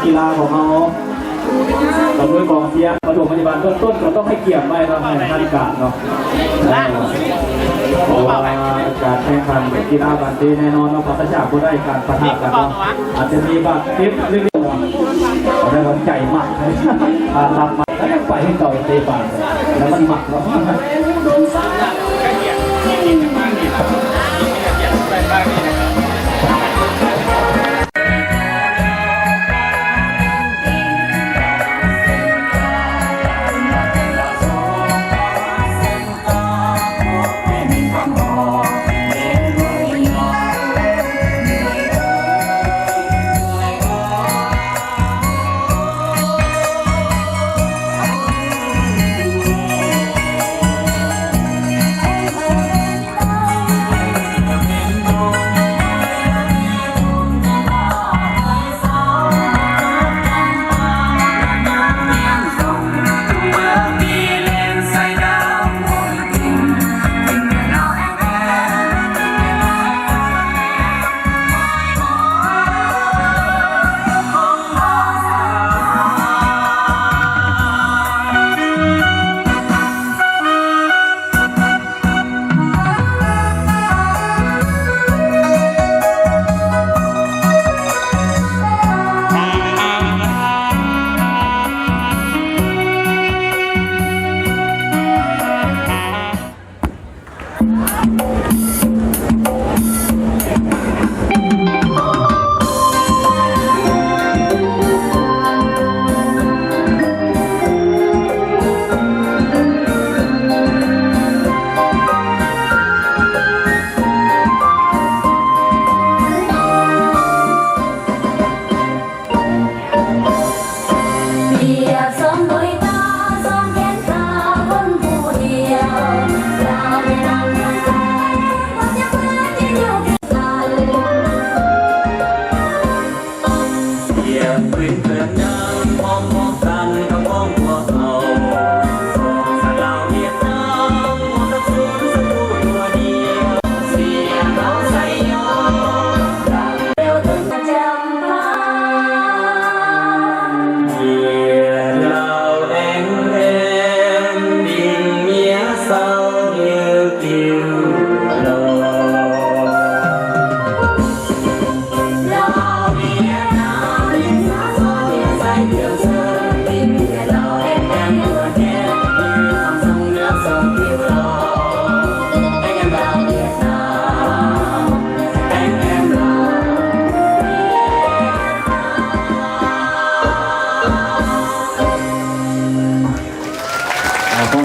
กีฬาของเขาตำรวจกองเชียร์ประถมพยาบาลต้นก็ต้องให้เกียรติไว้ครับในนาฬิกาเนาะเพราะว่าการแข่งขันกีฬาบันดีแน่นอนเราพัฒนาผู้ได้การพัฒนากันอาจจะมีบางคลิปเรื่องๆได้รับใจมากรับมาแล้วยังไปให้ต่อยเตะปากแล้วมันหมักเรา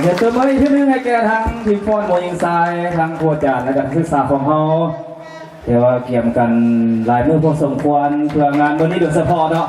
เห็นตัวเมื่อที่นึงให้แก่ทางทีมฟอนโมยิงทรายทางโคจารและการศึกษาของเขาเดี๋ยวว่าเกี่ยมกันหลายมือพอสมควรเพื่องานวันนี้โดยเฉพาะเนาะ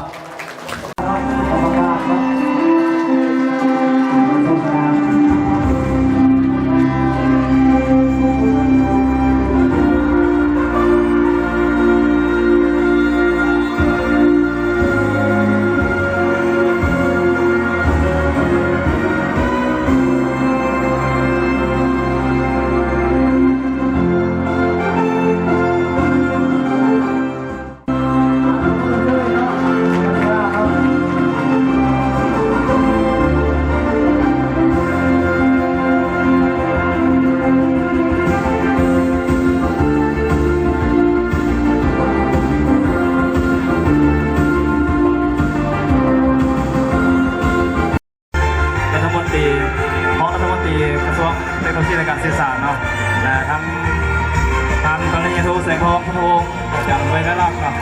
ในการสื่อสารเนาะและทำตอนนี้โทรแสงทองโทรจำไว้ได้รอบเนาะ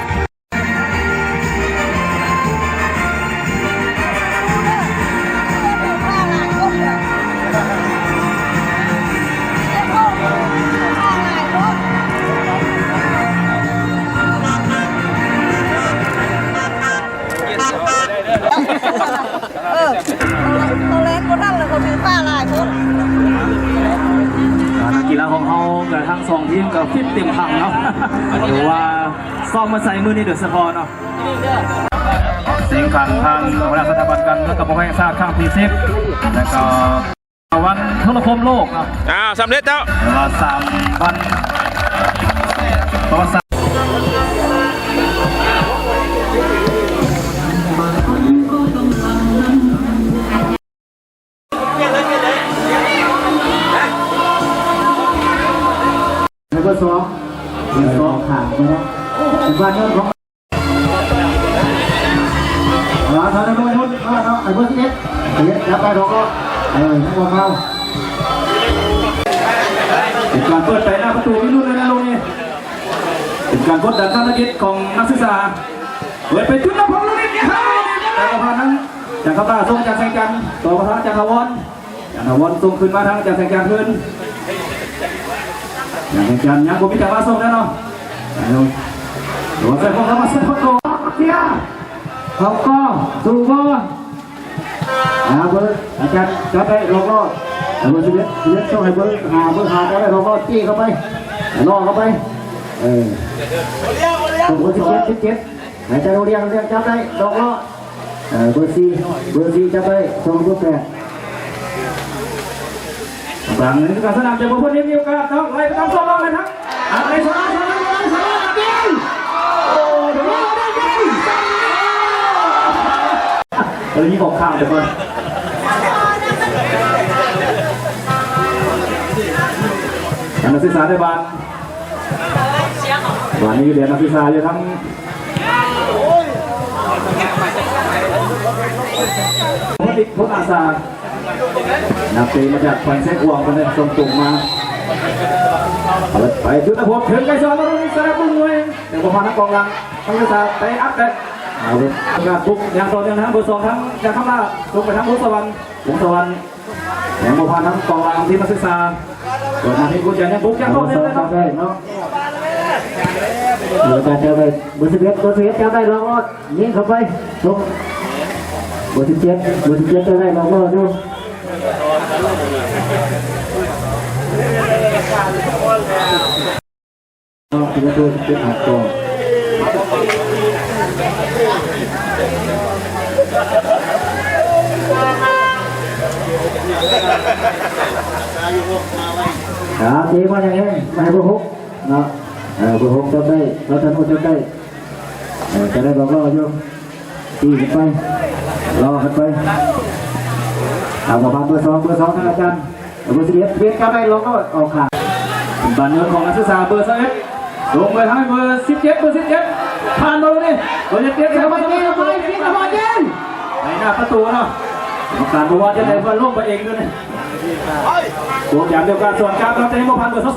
เขาเล่นก็นั่งเลยเขาถือป้าลายคนนักกีฬาของเขากับทั้งสองทีมกับฟิตเต็มถังเนาะหรือว่าซ้อมมาใส่มือนี่เดือดสปอร์เนาะสิ่งขันทางเวลาสถาบันกันเมื่อกับพวกแห่งชาติข้างพีซิปแล้วก็วันโทรคมโลกเนาะสำเร็จแล้วว่า3 วันประวัติศาสตร์ บ้านเงินของทางโน้นนู้นไอ้เบอร์11จับไปดอกก็ทั้งหมดเรา เป็นการเปิดไปหน้าประตูที่นู่นเลยนะลุงนี่เป็นการกดดันทางนักกีฬาของนักศึกษาเปิดไปจุดน้ำพองลุงนี่แต่กระพานั้นจากข้าตาส่งจากแสงจันทร์ต่อมาทางจากทวารจากทวารส่งขึ้นมาทางจากแสงจันทร์ขึ้นจากแสงจันทร์ยังผมมีแต่ว่าส่งแน่นอนหลวงใส่พวกเรามาเซ็ตพวกเราเสีย เขาก็สู้ก็เบอร์อาจารย์จับไปรอบรอบเบอร์11ต้องให้เบอร์5จับไปรอบรอบจี้เข้าไปล่อเข้าไปตัวเบอร์17หายใจเรียงจับได้รอบรอบเบอร์4จับไปส่งเบอร์8บางนั้นการสนามจะบอกว่ามีโอกาสต้องไล่ไปตามโซ่บ้างเลยครับอะไรสนามนี้บอกข้าวเดี๋ยวก่อนนักศึกษาในบ้านวันนี้เรียนนักศึกษาอยู่ทั้งพุทธอาสานักเตะมาจากแขวงเส้นห่วงคนนี้ส่งตุ่มมาไปจุดนะผมถึงไกลซ้อมมาตรงนี้สระบุ้งเลยเดี๋ยวผมพานักกองหลังนักศึกษาไปอัพเดตการบุกอย่างต่อเนื่องนะเบอร์2ทั้งจากข้างหน้าลงไปทั้งวงสวรรค์อย่างผมพาทั้งกองหลังทีมนักศึกษาเกิดมาที่กุญแจยังบุกอย่างต่อเนื่องเลยครับเนาะเบอร์8จับไปเบอร์11จับได้รอบรอบยิงเข้าไปส่งเบอร์17จะได้ลองดูดูที่จะดูเป็นอัดตัวตีมาอย่างนี้มาให้เบอร์6เนาะเบอร์6จะได้เราจะนู่นจะได้ลองอยู่ตีกันไปรอกันไปเอาประมาณเบอร์2ท่านอาจารย์เบอร์11เบียดก็ได้ลงก็ออกขาดบอลเนื้อของนักศึกษาเบอร์11ลงไปทางเบอร์17ผ่านบอลนี่เบอร์17เข้ามาทำไมไปยิงบอลยิงในหน้าประตูเนาะการบอกว่าจะได้บอลลงไปเองด้วยเนี่ยรวมอย่างเดียวกันส่วนการเราเตะบอลผ่านเบอร์2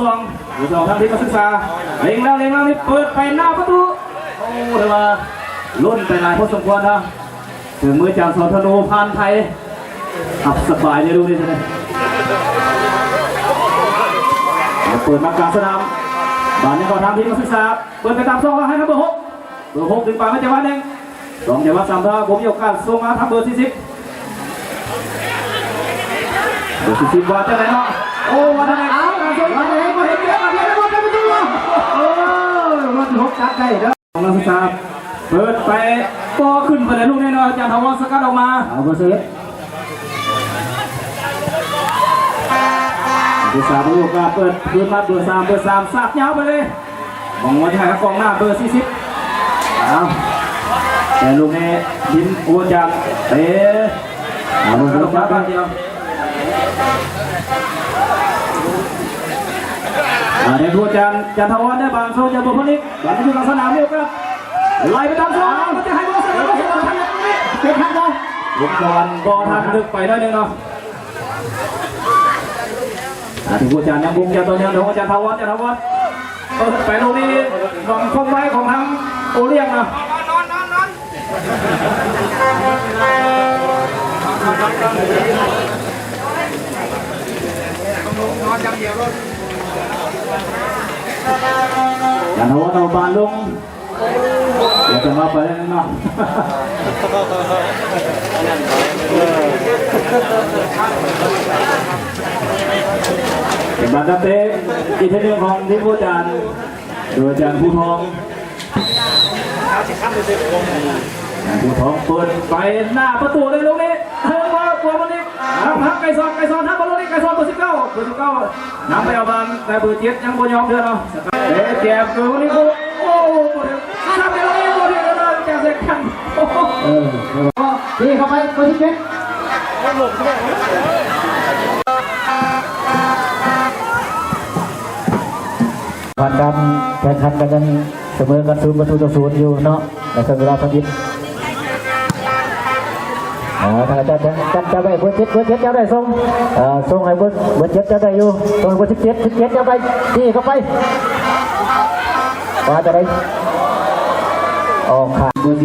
ทางทีมนักศึกษาเล็งแล้วนี่เปิดไปหน้าประตูโอ้เดี๋ยวมาล้นไปหลายพอสมควรนะถึงมือจากสอนธนูพานไทยขับสบายเลยดูนี่สิเปิดมากลางสนามบานนี้ก็ทำทีมนักศึกษาเปิดไปตามช่องให้ครับเบอร์6ถึงปากไม่จะวัดเอง2จะวัด3ท่าผมมีโอกาสส่งมาทำเบอร์40วัดจะไหนเนาะโอ้วัดไหนวัดไหนมาเห็นเยอะมาเห็นแล้ววัดไปประตูโอ้วัด6จัดได้เด้อของนักศึกษาเปิดไปก็ขึ้นไปเลยลูกแน่นอนจากทวารสกัดออกมาเบอร์11เบอร์3มีโอกาสเปิดพื้นมาเบอร์3สับยาวไปเลยมองว่าจะให้กองหน้าเบอร์40แต่ลูกนี้ยินโอจากเตะเบอร์3บ้างเดียวในทัวร์จันทวารได้บางโซนจะบุกพลิกบางที่อยู่หลังสนามเดียวกันไล่ไปตามโซนมันจะให้บอลเสร็จแล้วก็เสร็จแล้วทันนี้เก็บทันบอลลูกบอลทันลึกไปได้เลยเนาะถึงทัวร์จันยังบุกจันตัวเนี้ยของจันทวารไปตรงนี้ของคงไว้ของทางโอเลี้ยงนะจันทวารเอาบานลงเดี๋ยวจะมาไปแล้วเนาะเป็นบาดเจ็บอีกทีหนึ่งของทีมผู้จัดโดยอาจารย์ผู้ทองผู้ทองเปิดไปหน้าประตูเลยลูกนี้กลัวมันนี่พักไก่ซอนทับบอลลูกนี้ไก่ซอนเบอร์19นำไปเอาบอลแต่เบอร์7ยังบ่ยอมเดินเอาเจ็บเบอร์นี้โอ้ทำไปแล้วนี่โอ้เดี๋ยวเราจะเสร็จกันตีเข้าไปเบอร์17ผ่านการแข่งขันกัน เสมอกัน0-0อยู่เนาะในครึ่งเวลาทดยิบทางอาจารย์จะได้เบอร์7จะได้ส่งให้เบอร์7จะได้อยู่ส่งให้เบอร์17จะไปนี่เข้าไปว่าจะได้ออกขาเบอร์40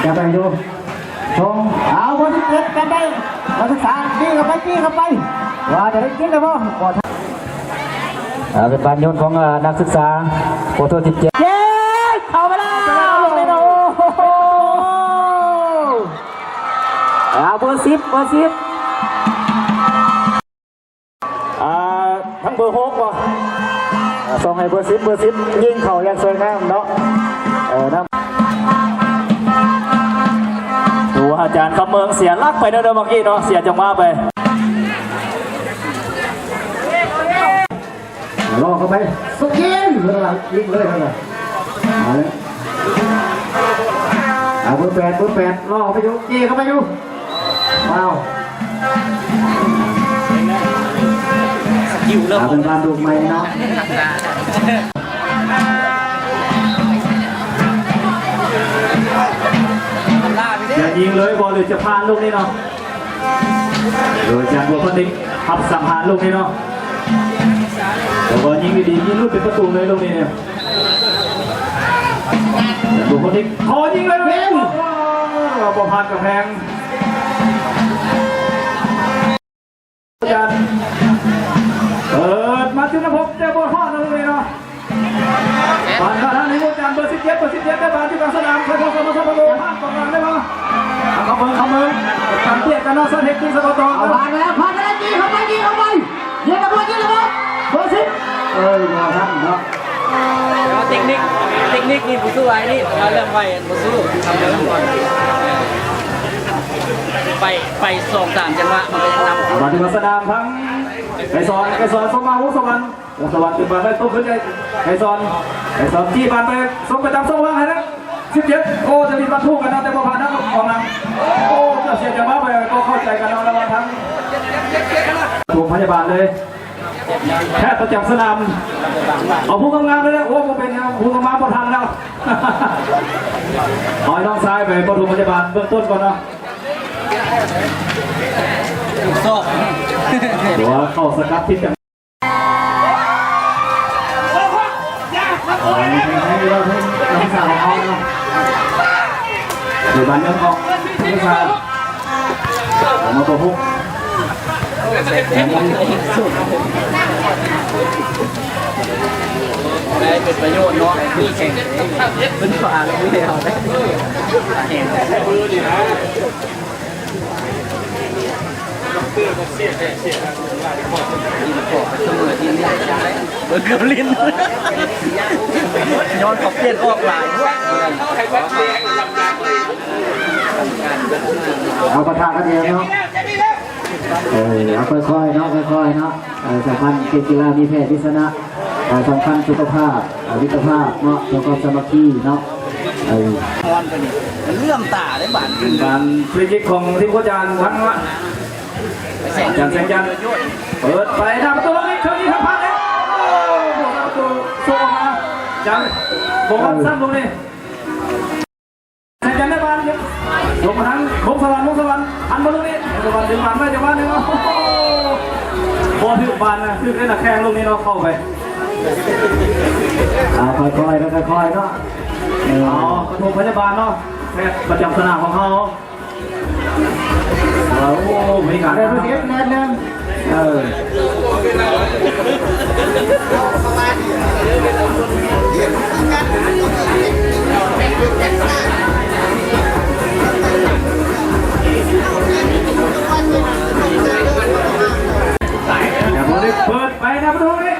จะได้อยู่ส่งเอาเบอร์17จะได้มาศึกษานี่เข้าไปว่าจะได้กินหรือเปล่าเป็นการโยนของนักศึกษาโปรโต17เย้เข้าไปแล้วเบอร์10ทั้งเบอร์6ว่ะส่งให้เบอร์10ยิงเข่าอย่างสวยงามเนาะนะดูอาจารย์คำเมืองเสียลักไปเดิมเมื่อกี้เนาะเสียจังหวะไปรอเข้าไปสุกยิงเลยยิงเลยครับเบอร์8รอไปอยู่ยิงเข้าไปอยู่ว้าวเป็นการดูใหม่เนาะจะยิงเลยบอลหรือจะพานลูกนี้เนาะโดยจากบัวพันดิกทับสังหารลูกนี้เนาะแต่บอลยิงดีๆยิงลูกเป็นประตูเลยลูกนี้เนี่ยบัวพันดิกขอยิงเลยบัวพันกับแพงเปิดมาจุนภพเจ้าบัวทอดเลยเนาะผ่านทางนี้อาจารย์เบอร์17ได้บาลที่กลางสนามใครพอสมรสพโลผ่านกองกลางได้ปะเขาเมืองการเตี้ยกันนอกสนามที่สกตผ่านแล้วยิงเข้าไปยิงระเบิดเบอร์10มาท่านเนาะเทคนิคนี่ผู้สู้ไอ้นี่มาเรื่องไว้ผู้สู้ทำเรื่องก่อนไป2-3จังหวะมันก็ยังนำมาถึงสนามทั้งไก่ซอนสมมาวุ้สวรรค์ขึ้นมาได้โตขึ้นไก่ซอนจี้บานไปส่งไปตามส่งว่างให้นะ17โอ้จะมีบรรทุกกันนะแต่พอผ่านนั้นออกนังโอ้จะเสียจังหวะไปก็เข้าใจกันแล้วระวังทั้งถูกพยาบาลเลยแค่ประจับสนามเอาผู้กำงานเลยนะโอ้ผมเป็นผู้กำงานพอทันแล้วเอาน้องซ้ายไปประตูพยาบาลเบื้องต้นก่อนนะซอกหัวเข้าสกัดทิศกันให้เราให้น้องสาวเขาเนาะอยู่บ้านยังของน้องสาวมาตัวพุกได้เป็นประโยชน์เนาะมีแข่งเป็นฝ่าแล้วไม่ได้เอาได้แข่งเบอร์เกอร์ลินย้อนขอบเปลี่ยนออกหลายเอาประทานกันเองเนาะเอาค่อยๆเนาะสำคัญกีฬามีแพทย์พิษณะสำคัญสุขภาพวิทยาภาพเนาะแล้วก็สมาธิเนาะพรกันนี่มันเลื่อมตาได้บานขึ้นการฟรีคิกของทีมโคจารทั้งละจันแสงจันเปิดไปทำประตูนี้เชิญที่ทำพันเลยโอ้โหประตูส่งมาจันบอลสั้นตรงนี้แสงจันได้บอลลงมาทั้งมุกสวรรค์อันบอลตรงนี้สวรรค์ดึงผ่านไม่จังหวะนึงโอ้โหบอลถึงบอลนะถึงได้หนักแข้งลูกนี้เราเข้าไปค่อยๆเนาะประตูพยาบาลเนาะแพทย์ประจำสนามของเขาโอ้ไม่การได้ด้วยแน่นนึงเปิดไปนะประตูนี้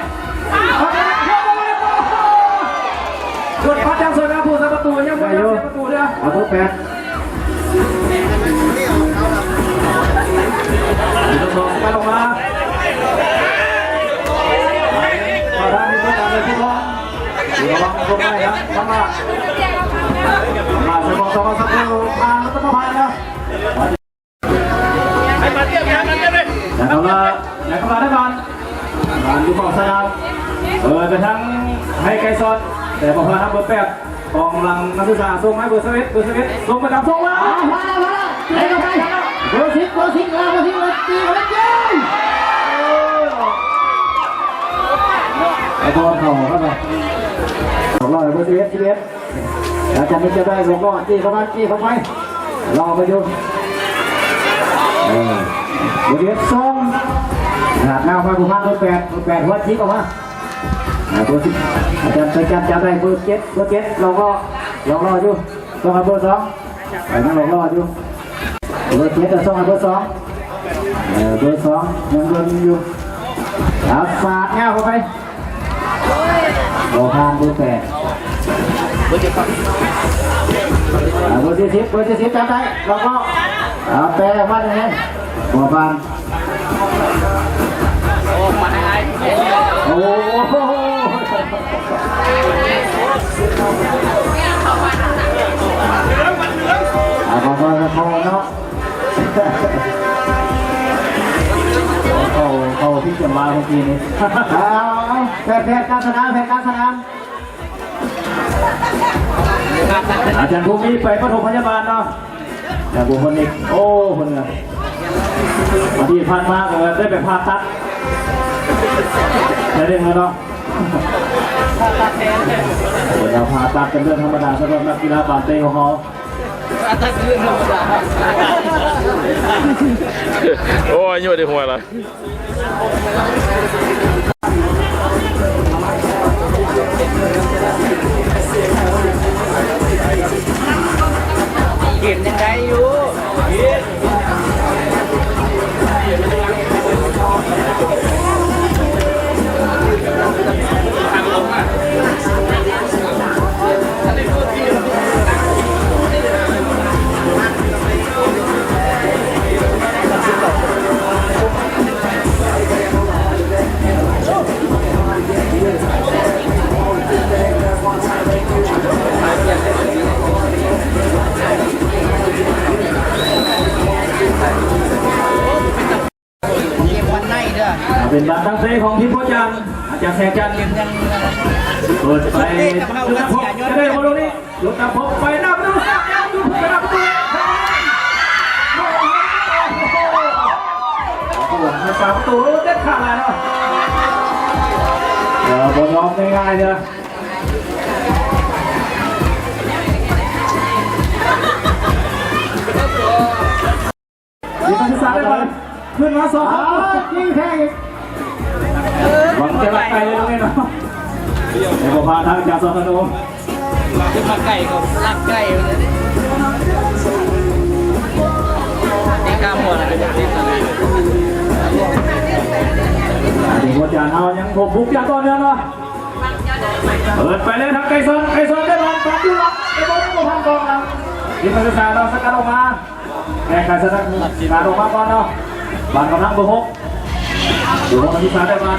โดนพัดยังสวยนะผู้สาประตูยังไม่ได้ประตูเนี่ยเอาตัว8ไปลงมาขอทางนี้ก็ตามเลยพี่น้องระวังตรงไหนนะทำมาสมองสมองสักครู่ผ่านแล้วต้องผ่านนะให้มาเทียบกันเลยแล้วก็มาได้บอลอยู่ฝั่งสนามไปทั้งให้ไกซอน แต่พอพาทำเบอร์แปดกองหลังนักศึกษาส่งให้เบอร์11ส่งไปกับส่งมาเตะเข้าไปเบอร์10ตีเขาเล่นยิงไอ้บอลเข่าเข้าไปรอเบอร์11อาจารย์จะได้ลงรอดจี้เข้าไปรอไปอยู่เบอร์11ส่งหน้ามาบุพานเบอร์8หัวชี้ออกมาเบอร์10อาจารย์จะได้เบอร์7เราก็ลองรออยู่ต้องเอาเบอร์2ไปนั่งลองรออยู่เบอร์7จะส่งให้เบอร์2เบอร์2ยังเดินอยู่ฝาดเงาเข้าไปโลทางเบอร์8เบอร์40จำได้เราก็แปลว่าอย่างไรบอลบานโอ้มาให้โอ้โหเขาเนาะเขาที่จะมาเมื่อกี้นี้แพทย์การสนามอาจารย์ภูมิไปปฐมพยาบาลเนาะแต่บุคคลอีกโอ้คนเนี่ยมาที่ผ่านมาเลยได้ไปผ่าตัดได้เรื่องแล้วเนาะเราผ่าตัดเป็นเรื่องธรรมดาสำหรับนักกีฬาบาสเกตของเขาโอ้ยยั่วดีหัวเลยเกมยังไงอยู่เป็นบาตั้งเซของทีมโคจันอาจารย์แสงจันทร์เปิดไปลุกพบจะได้มาตรงนี้ลุกพบไปหน้าประตูสักแล้วดูไปหน้าประตูให้ปากประตูเด็ดขาดเลยนะบอลล้อมง่ายๆเลยดีการศึกษาได้บอลขึ้นมาสองยิงแทงหวังจะรักไก่เลยตรงนี้เนาะในบอพาทางจากสองธนูจะมาไก่กับลักไก่เลยนี่ข้ามหัวอะไรแบบนี้อะไรทีมโคจานเอายังผมบุกอย่างต่อเนื่องเนาะเปิดไปเลยทางไก่ซอนได้บอลปัดอยู่หลังไอ้บอลก็พังกองนะทีมการศึกษาเราสกัดออกมาแข่งขันสกัดออกมาก่อนเนาะบอลกำลังเบอร์6อยู่บนที่สามได้บอล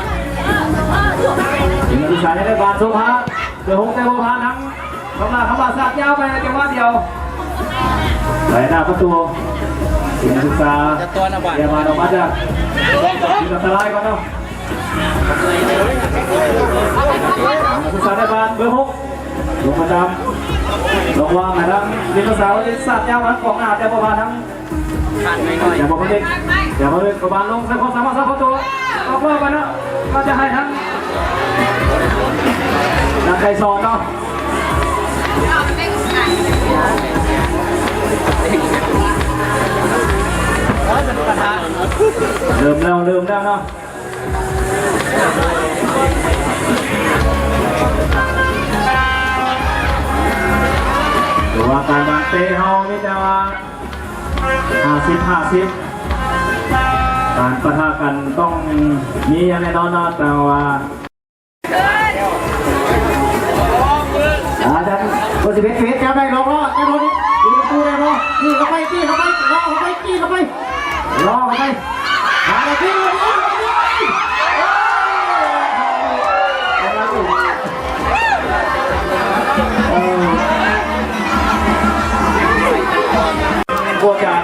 ทีมที่สามได้บอลโซฟาเบอร์6ได้บอลทั้งเข้ามาสักยาวไปในจังหวะเดียวไหลหน้าประตูทีมศึกษาเดี๋ยวมาออกมาจากทีมอันตรายก่อนเนาะศึกษาได้บอลเบอร์6ลงประจำลงวางนะครับทีมศึกษาวันที่สักยาวนั้นของหน้าได้บอลทั้งอย่าบอกเด็กอย่าบอกเด็กกบาลลงสักคนสามารถสักคนตัวก็เพิ่มไปนะก็จะให้ทั้งนักไก่ซอนเนาะเริ่มแล้วเนาะหรือว่าการบางเตะเฮาไม่จะว่า50การปะทะกันต้องมีอย่างแน่นอนนะแต่ว่าอาจารย์เบอร์11จะได้ลงรอจะโดนยิงประตูได้บ่จี้เข้าไปรอเข้าไปหาได้ที่โคจาน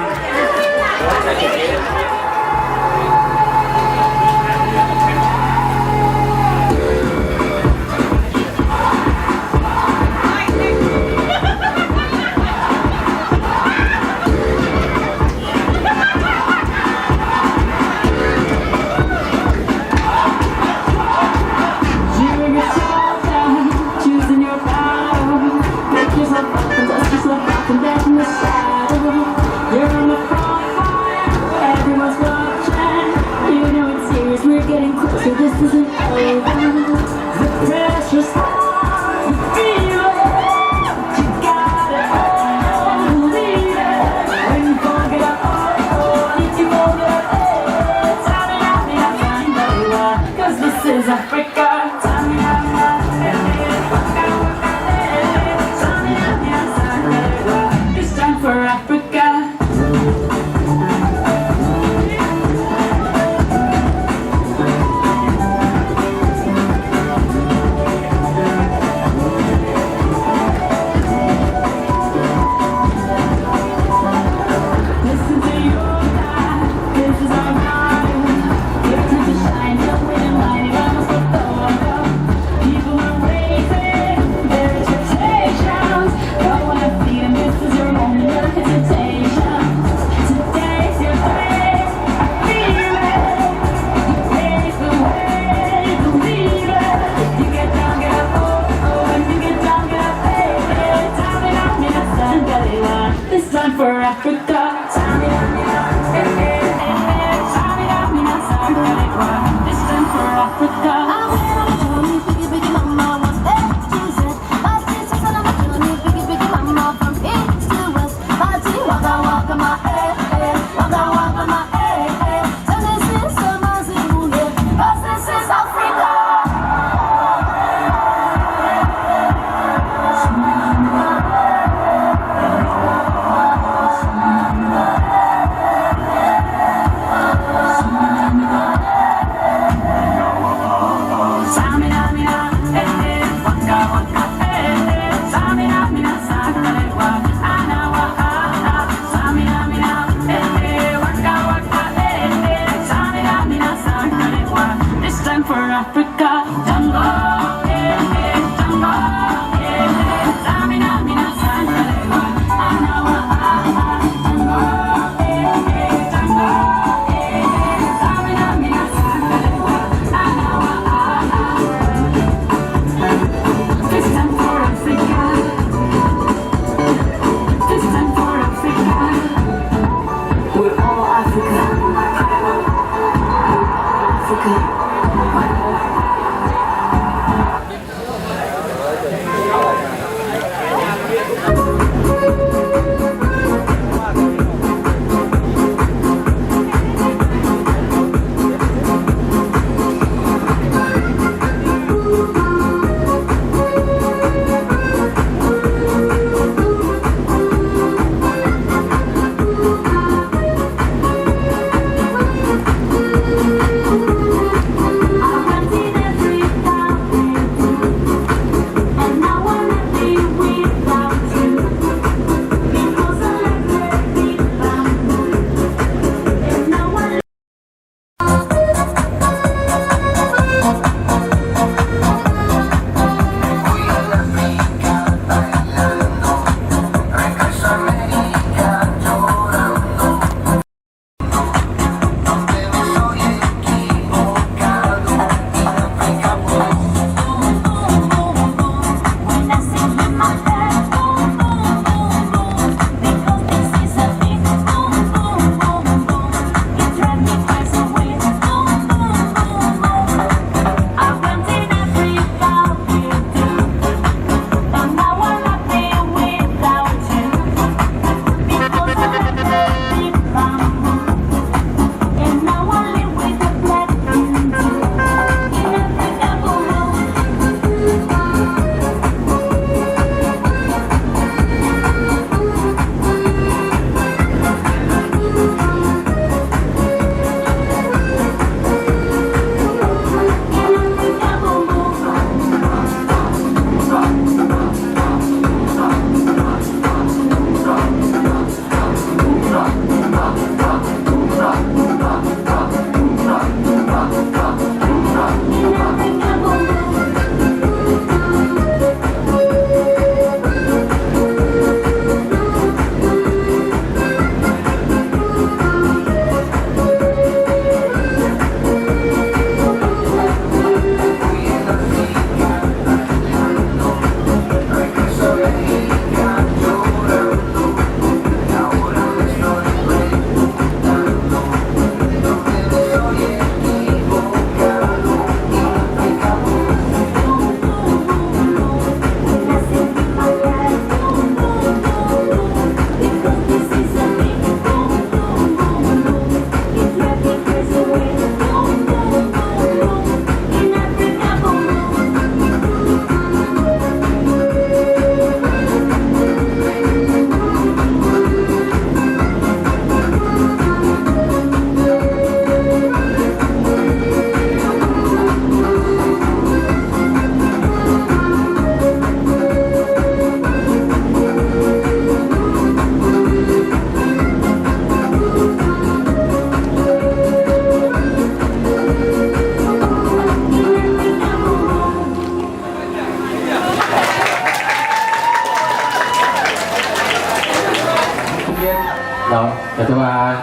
getting closer, this isn't over. The pressure starts to feel it. You gotta believe it. When you forget all, if you forget it, tell me how me I find where you are. 'Cause this is Africa. Tell me how me I find where you are. Tell me how me I find where you are. It's time for Africa. Listen to your life, this is our life. Your time to shine, so we're lighting up the door. People are raising their expectations. Go and feed them, this is your moment, no hesitation. Today's your day, I feel it. You pave the way, believe it. You get down, get up, oh, and you get down, get up, hey. Time it out, me, that's the This time for Africa. Time it out, me, time it out, me, that's This time for Africa. I went on a journey, biggie, biggie, mama, was A to Z. My sisters on a journey, biggie, biggie, mama, from east to west. My tea, waka, waka, my waka, waka, my So this is summer, Zimbabwe, 'cause this is Africa. This time for Africa. Tango, tango, Samina, mina, sangalewa. Anawa, tango, tango, Samina, mina, sangalewa. Anawa, this time for Africa. This time for Africa. We're all Africa. Africa. I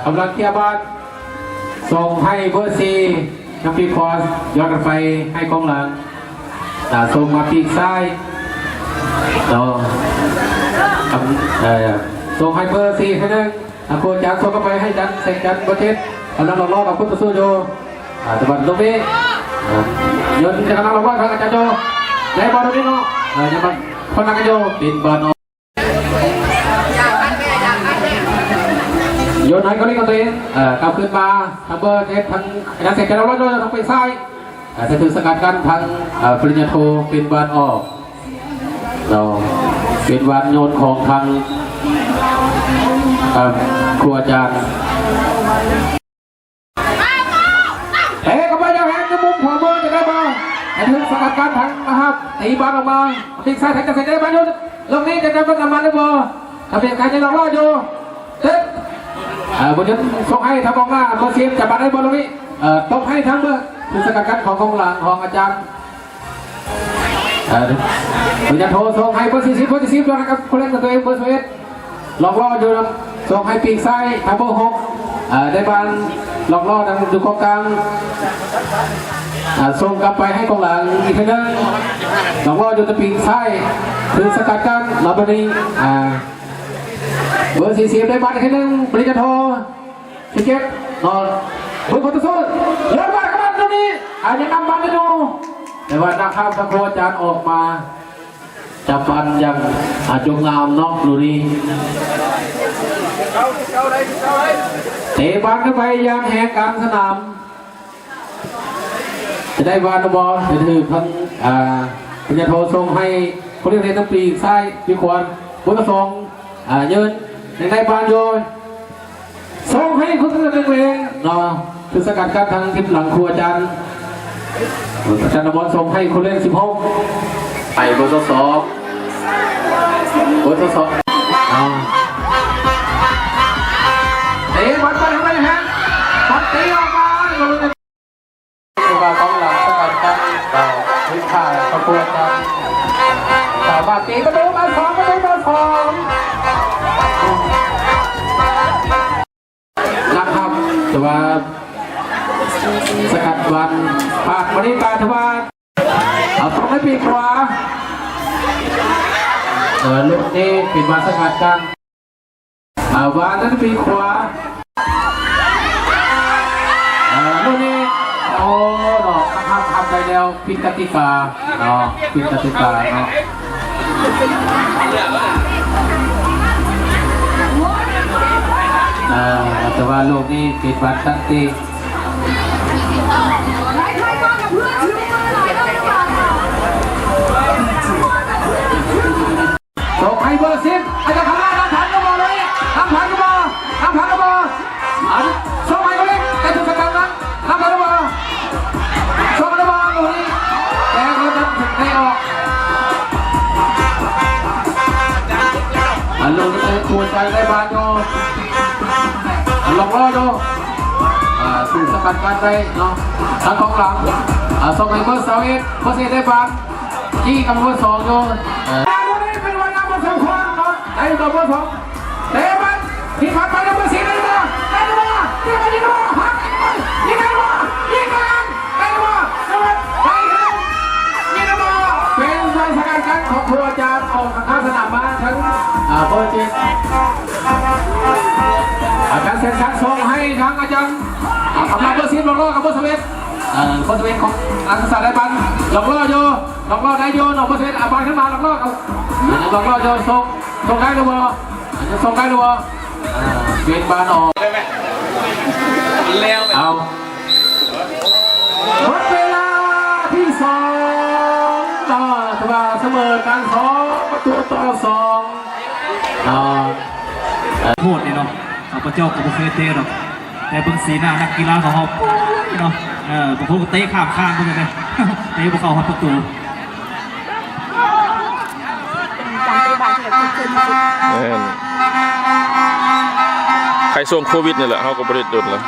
กำลังเคลียร์บอลส่งให้เบอร์ซีน้ำปีคอสย้อนไปให้กองหลังส่งมาปีกซ้ายเราส่งให้เบอร์ซีให้นึงโคจักส่งเข้าไปให้จันเสกจันประเทศกำลังรอกับพุทธสู้โยตะวันตรงนี้ยนจะกำลังรอว่าทางอาจารย์โยได้บอลตรงนี้เนาะจะมาคนนักโยปิดบอลโยนให้เขาเล่นกับตัวเองกลับขึ้นมาทางเบอร์เทสทางอาจารย์เสกจันเราโยนทางไปซ้ายจะถือสกัดกันทางปริญญาโทเป็นบอลออกเราเป็นบอลโยนของทางครูอาจารย์เฮ้ก็ไม่ยอมแพ้จะมุมขวามือจะได้บอลไอ้ถึงสกัดการทางนะครับตีบอลออกมาตีซ้ายแทงจะเสร็จได้บอลอยู่ลงนี้จะได้บอลนำมาได้บอลทำเป็นการจะลองล่ออยู่เด็ดบอลจะส่งให้ทางกองหน้าเบอร์ซีจับบอลได้บอลตรงนี้ต้องให้ทั้งเบอร์ถึงสกัดการของกองหลังของอาจารย์ปริญญาโทส่งให้เบอร์40ด้วยนะครับคนเล่นกับตัวเองเบอร์11ลองล่ออยู่นะส่งให้ปีกซ้ายทางเบอร์6ได้บอลหลอกล่อดังดูกองกลางส่งกลับไปให้กองหลังอีกทีนึงหลอกล่ออยู่ตะปีกซ้ายถึงสกัดกันลาบานีเบอร์40ได้บอลอีกทีนึงปริญญาโท17นอนเบอร์คนตัวสู้เลี้ยงบอลเข้ามาตรงนี้ยังนำบอลไปดูแต่ว่านักข้ามตะโกนจานออกมาจับบอลยังจงงามนอกลูรีเตะบอลเข้าไปยังแหกกลางสนามจะได้บอลบอลจะถือพันปริญญาโทส่งให้คนเรียกเรียนตั้งปีซ้ายปีขวาบุญส่งยืนได้บอลโยนส่งให้คนเรียนเองเนาะคือสกัดการทางทิศหลังครัวจันอาจารย์บอลส่งให้คนเล่น16ไปเบอร์2เบอร์2เตะบอลไปทางไหนฮะบอลตีออกมาตัวกองหลังสกัดกันทิ้งข่ายขบวนกันสามารถตีประตูมา2นะครับแต่ว่าสกัดบอลปากบริการทว่าเอาตรงให้ปีกขวาลูกนี้ปิดบอลสกัดกันวางนั้นปีกขวาลูกนี้โอ้เนาะทำได้แล้วผิดกติกาเนาะผิดกติกาเนาะแต่ว่าลูกนี้ปิดบอลตั้งตีส่งให้เบอร์10อาจจะทำได้ทำผ่านก็บอลเลยทำผ่านก็บอลส่งให้เขาเล่นแต่ถูกสกัดนั้นทำผ่านก็บอลส่งให้บอลตรงนี้แต่เขาจะได้ออกลูกนี้ควรใจได้บอลโยลองล่อโยถูกสกัดกันได้เนาะทางกองหลังส่งให้เบอร์21เบอร์11ได้บอลจี้กับเบอร์2โยเป็นวันน้ำมันสำคัญเนาะไอ้ตัวเบอร์2เตะมันที่ผ่านไปแล้วเบอร์4ได้มาได้มายิงมาหักยิงกันมายิงกันได้มาสวัสดียิงมาเป็นวันสกัดกันของครูอาจารย์ออกทางสนามมาทั้งเบอร์7อาจารย์เซนชันส่งให้ทางอาจารย์กำลังเบอร์10ลงล่อกับเบอร์11คนสเปนของอังกฤษได้บันลงล่อโยลงล่อได้โยนออกคนสเปนบอลขึ้นมาลงล่อกับลงล่อโยส่งได้ด้วยส่งได้ด้วยเปลี่ยนบอลออกเอาหมดเวลาที่2ต่อเสมอกัน2ประตูต่อ2โทษนี่เนาะข้าพเจ้ากับบุฟเฟ่เต้เนาะแต่เพิ่งสีหน้านักกีฬาของเขาเนาะผมพูดเตะข้ามข้างเขาเลยเตะบุกเข้าหัดประตูใครส่งโควิดนี่แหละเขาก็บริสุทธิ์แล้ว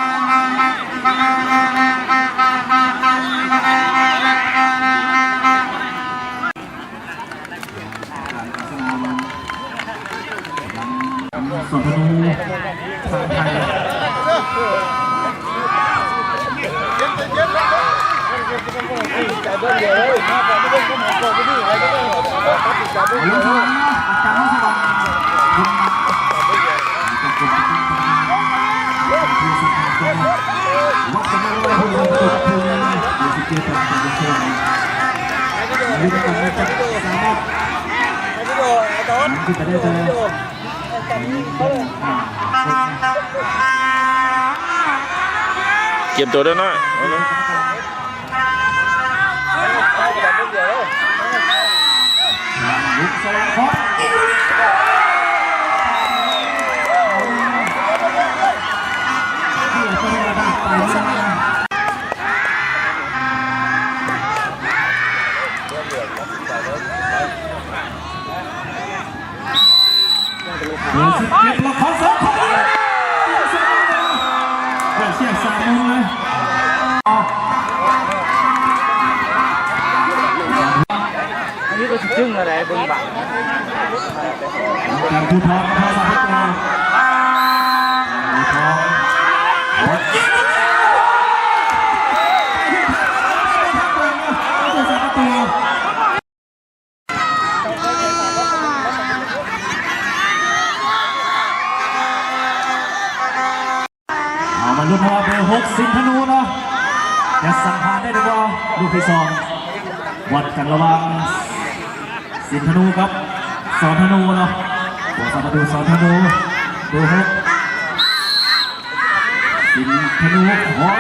ส่วนธนูทางไทย เก็บตัวได้น้อยอันนี้ก็จึ้งอะไรเบิ่งบัง การผู้ทองเข้ามาให้ตัวผู้ทองเอามาลุ้นว่าเบอร์6สิงห์ธนูเนาะจะสังหารได้หรือเปล่าลูกที่สองวัดกันระหว่างสิงห์ธนูครับสอนธนูเนาะหัวสมาดูสอนธนูดูฮุกสิงห์ธนูหัว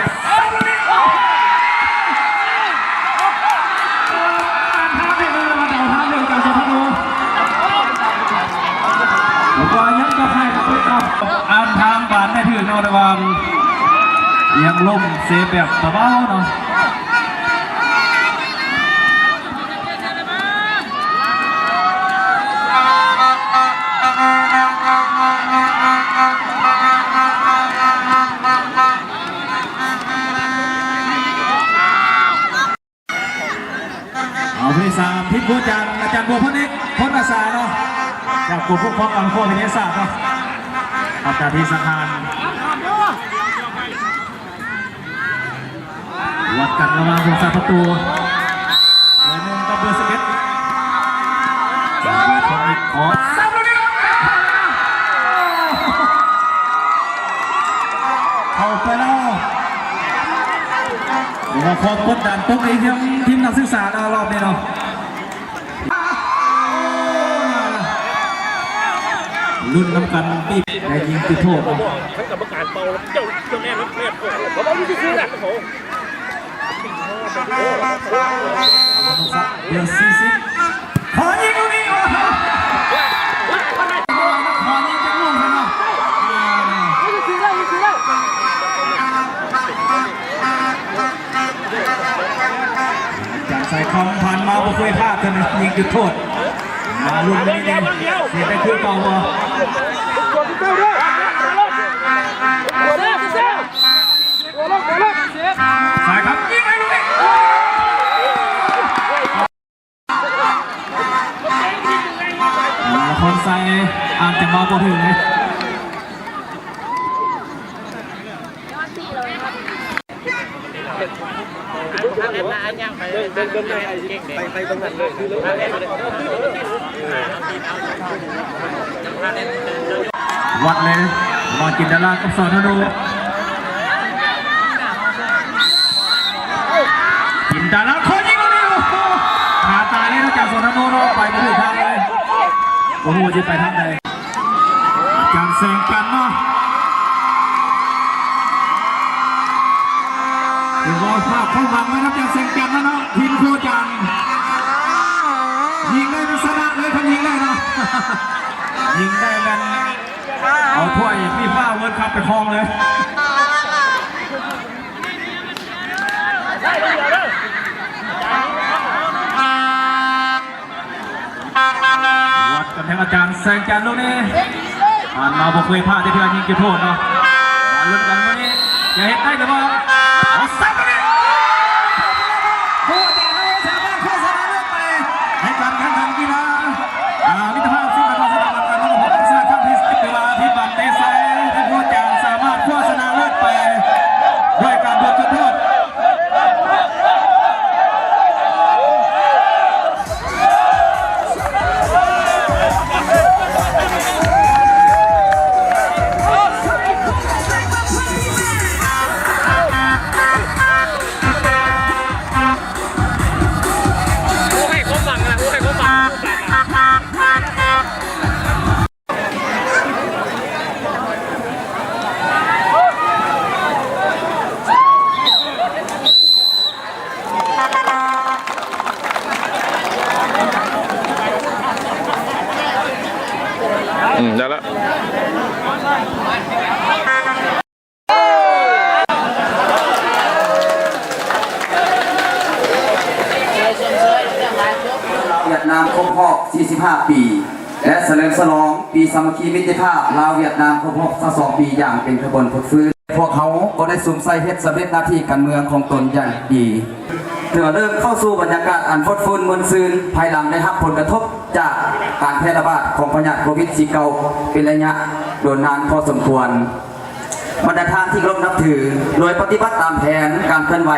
อ่านทางบานได้ถือเนาะระวังยังล่มเซฟแบบเบาๆเนาะเอาผู้ที่สามทิพย์ผู้จันอาจารย์บัวพนิกพ้นอาสาเนาะจากกลุ่มพวกพ้องอังโควิทยาศาสตร์เนาะอาจารย์ที่สังหารวัดกันระหว่างผู้สาประตูเบอร์หนึ่งกับเบอร์11จากบัวพนิกขอซ้ำลูกนี้เข้าไปแล้วว่าความกดดันตกในทีมนักศึกษาเรารอบนี้เนาะรุ่นน้ำกันปีได้ยิงจุดโทษเนาะให้กรรมการเป่าเจ้าแน่นักเรียนผมว่านี่คือแหละผมเดี๋ยว40ขอยิงตรงนี้ก่อนขอยิงจากลูกเลยเนาะจากใส่คำผ่านมาบ่เคยพลาดกันนะยิงจุดโทษมาลุ้นนี้เองเสียได้คือเก่าบ่สายครับยิงไปลูกนี้คนใส่อ่านจากมาบ่ถึงเลยวัดเลยรอจินดารากับสอนธนูจินดาราคนยิงลูกนี้โอ้โหขาตายเลยนอกจากสอนธนูเนาะไปไม่ถึงทางเลยโอ้โหจะไปทางใดอาจารย์แสงกันเนาะถือว่าภาพเข้าหวังไว้นะอาจารย์แสงกันนะเนาะทีมโคจันยิงได้เป็นชนะเลยคนยิงได้เนาะยิงได้เป็นเอาถ้วยพี่ฟ้าเวิร์ดคัพไปครองเลยวัดกันแทงอาจารย์แสงจันทร์ลูกนี้ผ่านมาบอกเคยพลาดที่การยิงจุดโทษเนาะมาลุ้นกันวันนี้จะเห็นได้หรือเปล่าเอาซัดไปเลยโคจันทร์ให้สามารถโฆษณาเลือกไปให้การแข่งขันกีฬามิตรภาพซึ่งเป็นการสนับสนุนการพัฒนาข้ามพิษกีฬาที่บัตรเตะไซที่โคจันทร์สามารถโฆษณาเลือกไป นามครบรอบ 45 ปี และเฉลิมฉลองปีสามัคคีมิตรภาพลาวเวียดนามครบรอบ 22 ปีอย่างเป็นขบวนพดฟื้นพวกเขาก็ได้สุ่มใส่เฮ็ดสำเร็จหน้าที่การเมืองของตนอย่างดีเพื่อเริ่มเข้าสู่บรรยากาศอันฟดฟื้นมวลซืนภายหลังได้รับผลกระทบจากการแพร่ระบาดของพยาธิโควิด -19 เป็นระยะโดนนานพอสมควรบรรดาท่านที่เคารพนับถือโดยปฏิบัติตามแผนการเคลื่อนไหว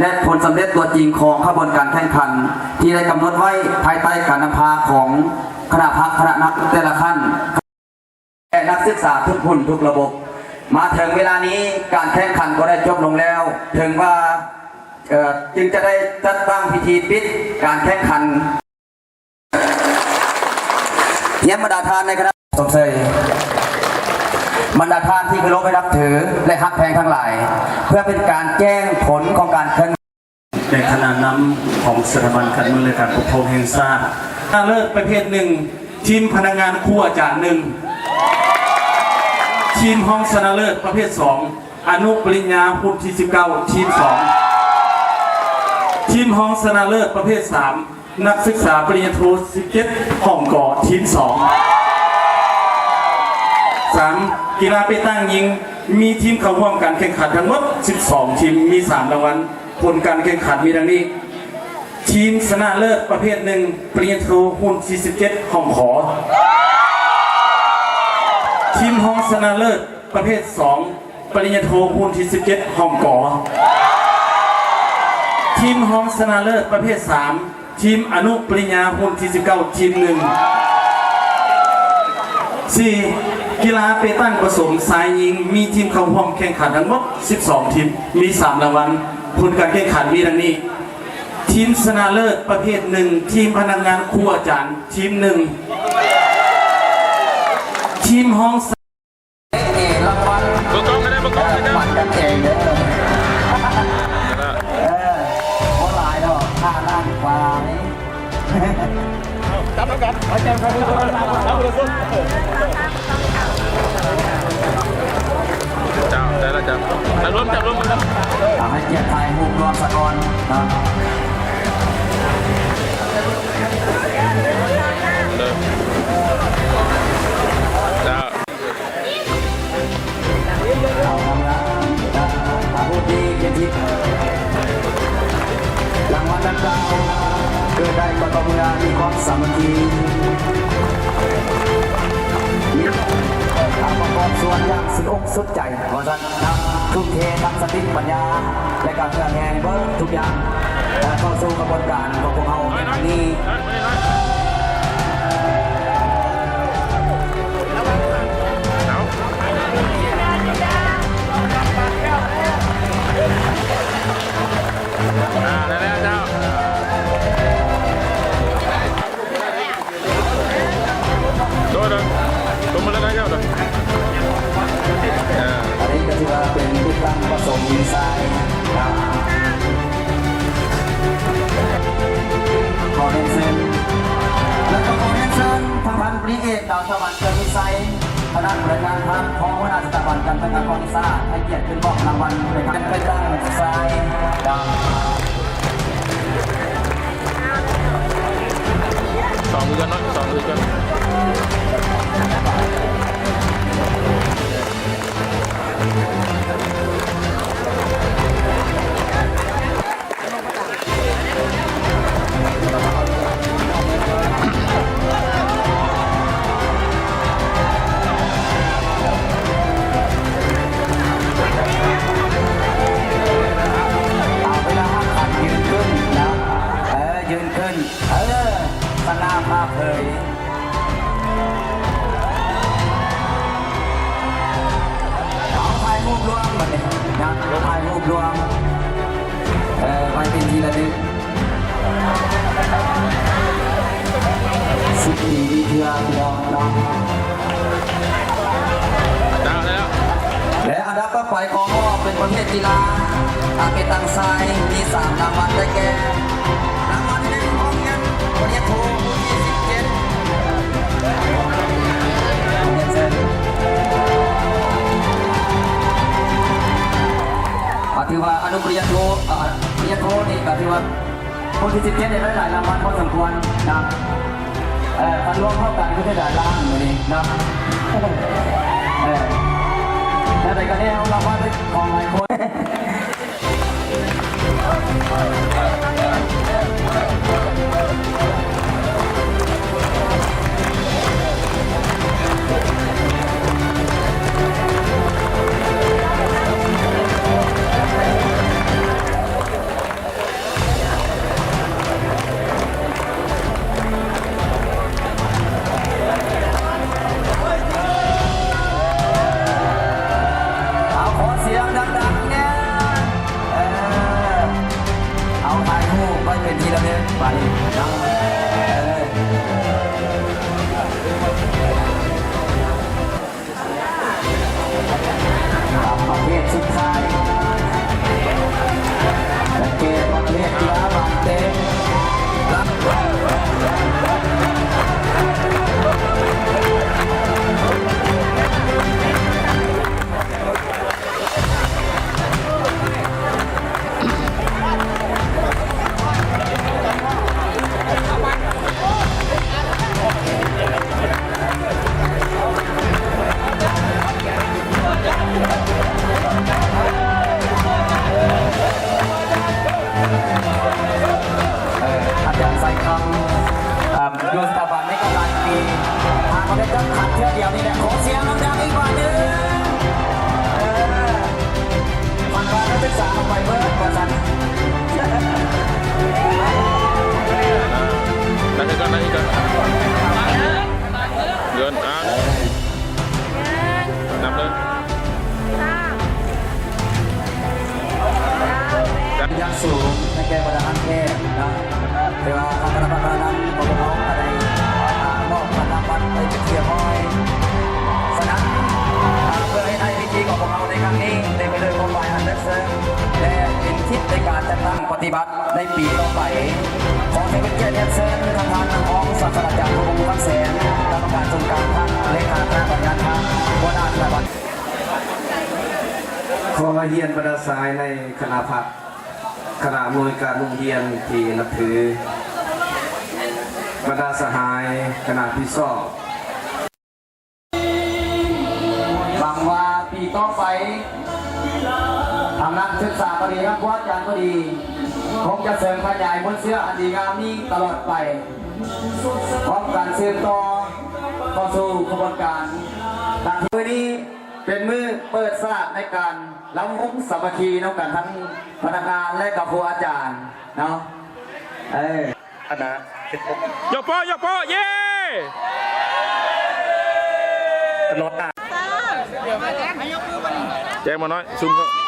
และผลสำเร็จตัวจริงของขบวนการแข่งขันที่ได้กำหนดไว้ภายใต้การนำพาของคณะพักคณะนักแต่ละขั้นและนักศึกษาทุกคนทุกระบบมาถึงเวลานี้การแข่งขันก็ได้จบลงแล้วถึงว่าจึงจะได้จัดตั้งพิธีปิดการแข่งขันเยี่ยมบรรดาท่านในคณะสมเสยบรรดาท่านที่เคารพนับถือและฮักแพงทั้งหลายเพื่อเป็นการแจ้งผลของการแข่งในขณะนำของสถาบันการเมืองและการปกครองแห่งชาติชนะเลิศประเภทหนึ่งทีมพนักงานครัวจานหนึ่งทีมห้องชนะเลิศประเภท2อนุปริญญาหุ่นที่19ทีม2ทีมห้องชนะเลิศประเภท3นักศึกษาปริญญาโท17ห้องก่อทีม3กีฬาไปตั้งยิงมีทีมเข้าร่วมการแข่งขันทั้งหมด12ทีมมี3รางวัลผลการแข่งขันมีดังนี้ทีมชนะเลิศประเภท1ปริญญาโทหุ่น47ห้องขอทีมห้องชนะเลิศประเภท2ปริญญาโทหุ่น17ห้องก่อทีมห้องชนะเลิศประเภท3ทีมอนุปริญญาหุ่น19ทีม1 4กีฬาเปตันผสมสายยิงมีทีมเข้าร่วมแข่งขันทั้งหมด12ทีมมี3รางวัลผลการแข่งขันมีดังนี้ทีมชนะเลิศประเภท1ทีมพนักงานครัวจานทีม1ทีมห้องรางวัล ประกอบกันได้ประกอบกันได้ วัดกันเองเด้อโอ้หลายดอก5 ล้านกว่านี่จับแล้วกันเอาแจมครับจับเลยคุณจับได้แล้วจับร่วมจับร่วมกัน ให้เกียรติไทยมุมรวมสะกอนนะเอาทำงานพูดดีเกียรติรางวัลดังกล่าวเกิดได้ก็ต้องงานมีความสามัคคีประกอบส่วนอย่างสุดอกสุดใจว่าท่านนำทุ่มเททั้งสติปัญญาและการเพื่อแห่งเบิร์ทุกอย่างเข้าสู่กระบวนการของพวกเขาในครั้งนี้ได้แล้วเจ้าโดนตรงมาแล้วกันเจ้าอันนี้ก็ถือว่าเป็นผู้ตั้งผสมยินทรายขอเรียนเชิญแล้วก็ขอเรียนเชิญทางพันปรีเอกดาวสวรรค์เกิดวิสัยคณะบริการพักของหัวหน้าสถาบันการพัฒนาของนิสาให้เกียรติขึ้นมอบรางวัลในการไปตั้งทรายสองมือกันเนาะ2 มือกันไว้เป็นทีละดึกสุดดีเพื่อพี่น้องน้องและอันดับต่อไปของมอบเป็นประเภทกีฬาอาเกตังไซมี3 รางวัลได้แก่รางวัลที่1ของเงินปริญญาโทถือว่าอนุปริญญาโทนี่ก็ถือว่า คนที่17ได้หลายรางวัลพอสมควรนะการร่วมเข้ากันก็จะได้ล้านเหมือนนี้นะแต่ในกรณีเราว่าของหลายคนดูสถาบันไม่กำลังปีทางเขาได้จัดขัดเที่ยวเดียวนี่แหละขอเสียงดังๆอีกว่านึงมันว่านักศึกษาเอาไปเบิร์ดกว่าสันนั่นอีกกันเงินนับเลยยังสูงในแก่ประดานแค่นะแต่ว่าทางคณะกรรมการนั้นก็บอกว่าอะไรมอบรางวัลไปเทียบห้อยฉะนั้นเพื่อให้ไทยพิธีของพวกเราในครั้งนี้ได้ไปเลยความหมายอันลึกซึ้งและเป็นทิศในการจัดตั้งปฏิบัติในปีต่อไปขอให้เป็นเกียรติเชิญทางของศาสตราจารย์พงศ์พักแสนกรรมการองค์การท่านเลขาธิการงานท่านหัวหน้าสถาบันขอมาเฮียนประดาสายในคณะพัฒน์คณะมวยการโรงเรียนที่นับถือบรรดาสหายคณะพิศอบหวังว่าปีต่อไปทางนักศึกษาก็ดีนักวิจารณ์ก็ดีคงจะเสริมขยายบนเสื้ออันดีงามนี้ตลอดไปพร้อมการสืบต่อเข้าสู่กระบวนการต่างมือนี้เป็นมือเปิดสระในการล้ำมุ้งสามัคคีน้องกันทั้งพนักงานและกับครูอาจารย์เนาะคณะยกโป้เย้รถอ่ะแจ้งมาน้อยซุ่มเขา